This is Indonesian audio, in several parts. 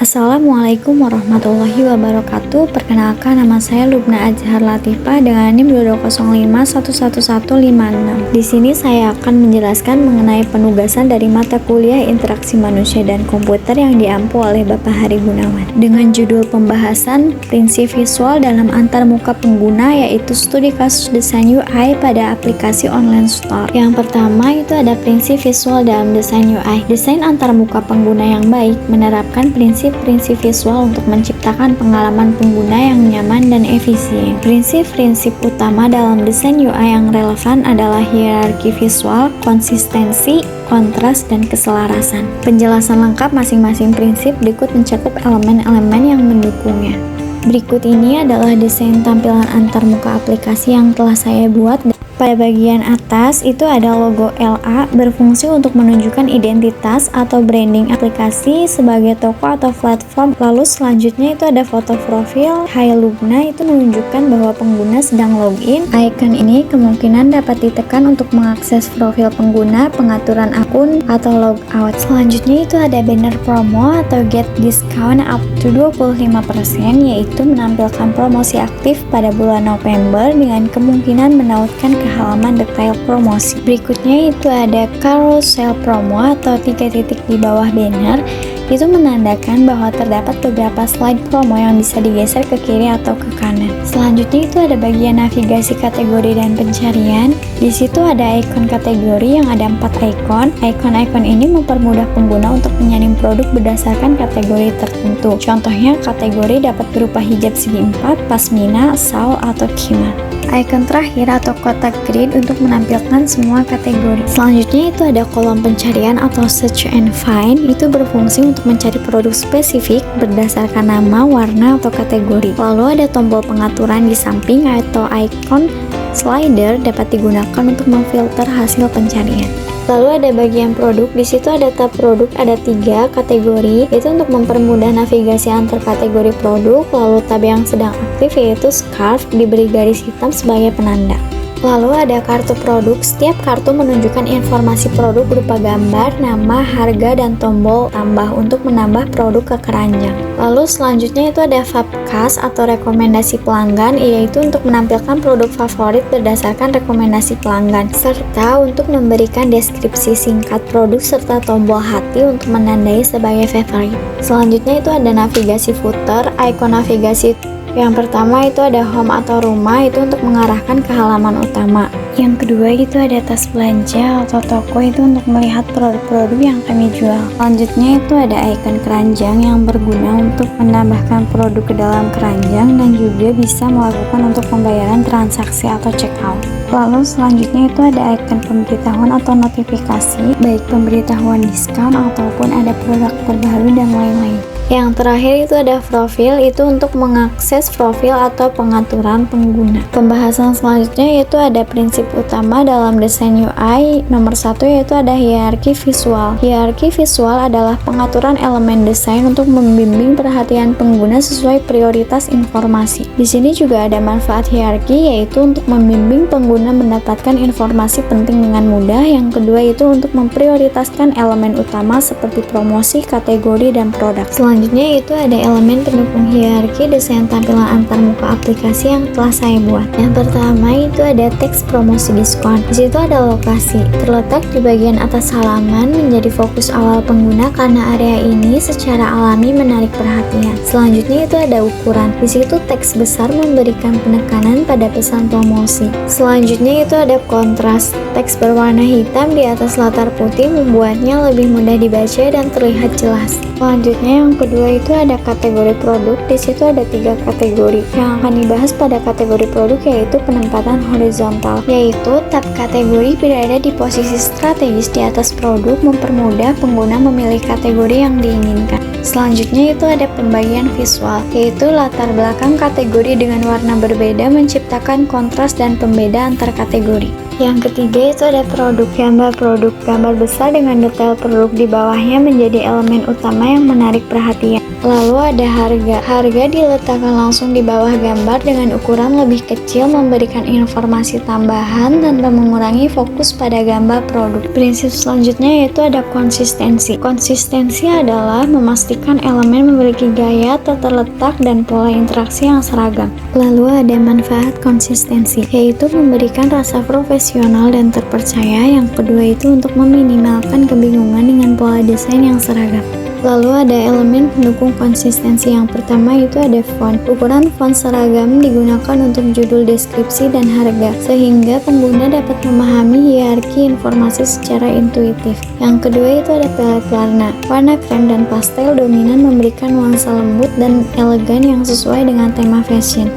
Assalamualaikum warahmatullahi wabarakatuh. Perkenalkan, nama saya Lubna Azhar Latifah dengan NIM 205111156. Di sini saya akan menjelaskan mengenai penugasan dari mata kuliah Interaksi Manusia dan Komputer yang diampu oleh Bapak Hari Gunawan. Dengan judul pembahasan prinsip visual dalam antarmuka pengguna, yaitu studi kasus desain UI pada aplikasi online store. Yang pertama itu ada prinsip visual dalam desain UI. Desain antarmuka pengguna yang baik menerapkan prinsip-prinsip visual untuk menciptakan pengalaman pengguna yang nyaman dan efisien. Prinsip-prinsip utama dalam desain UI yang relevan adalah hierarki visual, konsistensi, kontras, dan keselarasan. Penjelasan lengkap masing-masing prinsip berikut mencakup elemen-elemen yang mendukungnya. Berikut ini adalah desain tampilan antarmuka aplikasi yang telah saya buat. Pada bagian atas itu ada logo LA berfungsi untuk menunjukkan identitas atau branding aplikasi sebagai toko atau platform. Lalu selanjutnya itu ada foto profil Hai Lubna, itu menunjukkan bahwa pengguna sedang login. Icon ini kemungkinan dapat ditekan untuk mengakses profil pengguna, pengaturan akun, atau logout. Selanjutnya itu ada banner promo atau get discount up to 25%, yaitu menampilkan promosi aktif pada bulan November dengan kemungkinan menautkan ke halaman detail promosi. Berikutnya itu ada carousel promo atau 3 titik di bawah banner, itu menandakan bahwa terdapat beberapa slide promo yang bisa digeser ke kiri atau ke kanan. Selanjutnya itu ada bagian navigasi kategori dan pencarian. Di situ ada ikon kategori yang ada 4 ikon. Ikon-ikon ini mempermudah pengguna untuk menyaring produk berdasarkan kategori tertentu. Contohnya kategori dapat berupa hijab segi 4, pasmina, shawl, atau khimar. Icon terakhir atau kotak grid untuk menampilkan semua kategori. Selanjutnya itu ada kolom pencarian atau search and find, itu berfungsi untuk mencari produk spesifik berdasarkan nama, warna, atau kategori. Lalu ada tombol pengaturan di samping atau icon slider dapat digunakan untuk memfilter hasil pencarian. Lalu ada bagian produk, di situ ada tab produk, ada 3 kategori, itu untuk mempermudah navigasi antar kategori produk. Lalu tab yang sedang aktif yaitu scarf, diberi garis hitam sebagai penanda. Lalu ada kartu produk, setiap kartu menunjukkan informasi produk berupa gambar, nama, harga, dan tombol tambah untuk menambah produk ke keranjang. Lalu selanjutnya itu ada Fabcast atau rekomendasi pelanggan, yaitu untuk menampilkan produk favorit berdasarkan rekomendasi pelanggan, serta untuk memberikan deskripsi singkat produk serta tombol hati untuk menandai sebagai favorite. Selanjutnya itu ada navigasi footer, ikon navigasi. Yang pertama itu ada home atau rumah, itu untuk mengarahkan ke halaman utama. Yang kedua itu ada tas belanja atau toko, itu untuk melihat produk-produk yang kami jual. Selanjutnya itu ada ikon keranjang yang berguna untuk menambahkan produk ke dalam keranjang dan juga bisa melakukan untuk pembayaran transaksi atau check out. Lalu selanjutnya itu ada ikon pemberitahuan atau notifikasi, baik pemberitahuan diskon ataupun ada produk terbaru dan lain-lain. Yang terakhir itu ada profil, itu untuk mengakses profil atau pengaturan pengguna. Pembahasan selanjutnya yaitu ada prinsip utama dalam desain UI. Nomor 1 yaitu ada hierarki visual. Hierarki visual adalah pengaturan elemen desain untuk membimbing perhatian pengguna sesuai prioritas informasi. Di sini juga ada manfaat hierarki, yaitu untuk membimbing pengguna mendapatkan informasi penting dengan mudah. Yang kedua itu untuk memprioritaskan elemen utama seperti promosi, kategori, dan produk. Selanjutnya itu ada elemen pendukung hierarki desain tampilan antarmuka aplikasi yang telah saya buat. Yang pertama itu ada teks promosi diskon. Di situ ada lokasi, terletak di bagian atas halaman, menjadi fokus awal pengguna karena area ini secara alami menarik perhatian. Selanjutnya itu ada ukuran. Di situ teks besar memberikan penekanan pada pesan promosi. Selanjutnya itu ada kontras. Teks berwarna hitam di atas latar putih membuatnya lebih mudah dibaca dan terlihat jelas. Selanjutnya yang kedua itu ada kategori produk. Di situ ada 3 kategori. Yang akan dibahas pada kategori produk yaitu penempatan horizontal, yaitu tab kategori berada di posisi strategis di atas produk, mempermudah pengguna memilih kategori yang diinginkan. Selanjutnya itu ada pembagian visual, yaitu latar belakang kategori dengan warna berbeda menciptakan kontras dan pembeda antar kategori. Yang ketiga itu ada produk. Gambar produk. Gambar besar dengan detail produk di bawahnya menjadi elemen utama yang menarik perhatian. Lalu ada harga. Harga diletakkan langsung di bawah gambar dengan ukuran lebih kecil, memberikan informasi tambahan tanpa mengurangi fokus pada gambar produk. Prinsip selanjutnya yaitu ada konsistensi. Konsistensi adalah memastikan elemen memiliki gaya, tata letak, dan pola interaksi yang seragam. Lalu ada manfaat konsistensi, yaitu memberikan rasa profesional dan terpercaya. Yang kedua itu untuk meminimalkan kebingungan dengan pola desain yang seragam. Lalu ada elemen pendukung konsistensi. Yang pertama itu ada font. Ukuran font seragam digunakan untuk judul, deskripsi, dan harga, sehingga pengguna dapat memahami hierarki informasi secara intuitif. Yang kedua itu ada palet warna. Warna krem dan pastel dominan memberikan nuansa lembut dan elegan yang sesuai dengan tema fashion.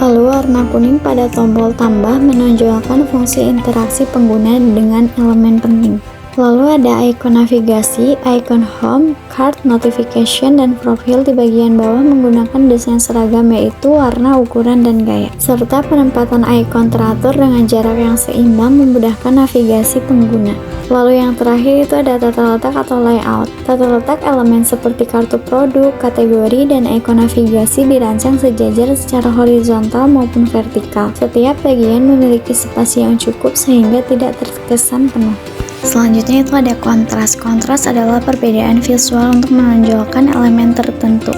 Lalu warna kuning pada tombol tambah menonjolkan fungsi interaksi pengguna dengan elemen penting. Lalu ada ikon navigasi, ikon home, card, notification, dan profil di bagian bawah menggunakan desain seragam yaitu warna, ukuran, dan gaya. Serta penempatan ikon teratur dengan jarak yang seimbang memudahkan navigasi pengguna. Lalu yang terakhir itu ada tata letak atau layout. Tata letak elemen seperti kartu produk, kategori, dan ikon navigasi dirancang sejajar secara horizontal maupun vertikal. Setiap bagian memiliki spasi yang cukup sehingga tidak terkesan penuh. Selanjutnya itu ada kontras. Kontras adalah perbedaan visual untuk menonjolkan elemen tertentu.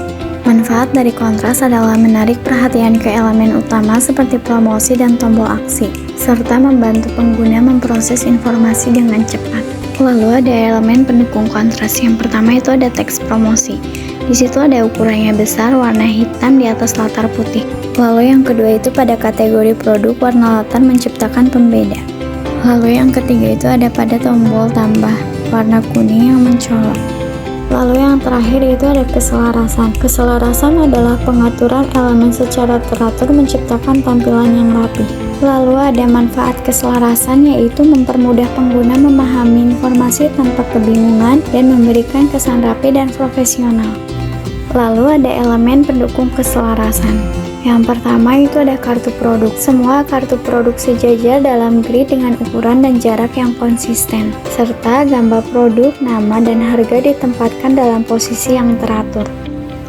Manfaat dari kontras adalah menarik perhatian ke elemen utama seperti promosi dan tombol aksi, serta membantu pengguna memproses informasi dengan cepat. Lalu ada elemen pendukung kontras. Yang pertama itu ada teks promosi. Di situ ada ukurannya besar, warna hitam di atas latar putih. Lalu yang kedua itu pada kategori produk, warna latar menciptakan pembeda. Lalu yang ketiga itu ada pada tombol tambah, warna kuning yang mencolok. Lalu yang terakhir itu ada keselarasan. Keselarasan adalah pengaturan elemen secara teratur menciptakan tampilan yang rapi. Lalu ada manfaat keselarasan yaitu mempermudah pengguna memahami informasi tanpa kebingungan dan memberikan kesan rapi dan profesional. Lalu ada elemen pendukung keselarasan. Yang pertama itu ada kartu produk. Semua kartu produk sejajar dalam grid dengan ukuran dan jarak yang konsisten, serta gambar produk, nama, dan harga ditempatkan dalam posisi yang teratur.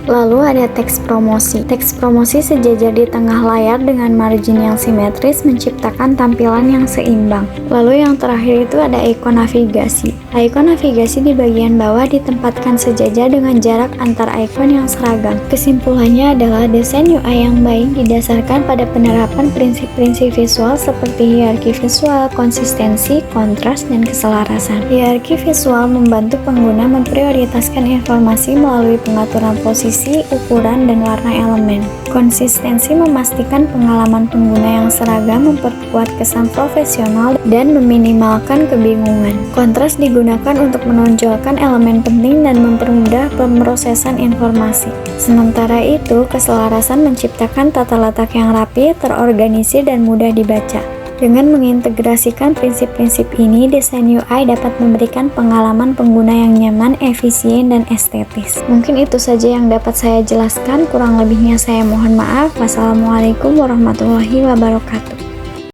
Lalu ada teks promosi. Teks promosi sejajar di tengah layar dengan margin yang simetris menciptakan tampilan yang seimbang. Lalu yang terakhir itu ada ikon navigasi. Ikon navigasi di bagian bawah ditempatkan sejajar dengan jarak antar ikon yang seragam. Kesimpulannya adalah desain UI yang baik didasarkan pada penerapan prinsip-prinsip visual seperti hierarki visual, konsistensi, kontras, dan keselarasan. Hierarki visual membantu pengguna memprioritaskan informasi melalui pengaturan posisi, ukuran, dan warna elemen. Konsistensi memastikan pengalaman pengguna yang seragam, memperkuat kesan profesional, dan meminimalkan kebingungan. Kontras digunakan untuk menonjolkan elemen penting dan mempermudah pemrosesan informasi. Sementara itu, keselarasan menciptakan tata letak yang rapi, terorganisir, dan mudah dibaca. Dengan mengintegrasikan prinsip-prinsip ini, desain UI dapat memberikan pengalaman pengguna yang nyaman, efisien, dan estetis. Mungkin itu saja yang dapat saya jelaskan, kurang lebihnya saya mohon maaf. Wassalamualaikum warahmatullahi wabarakatuh.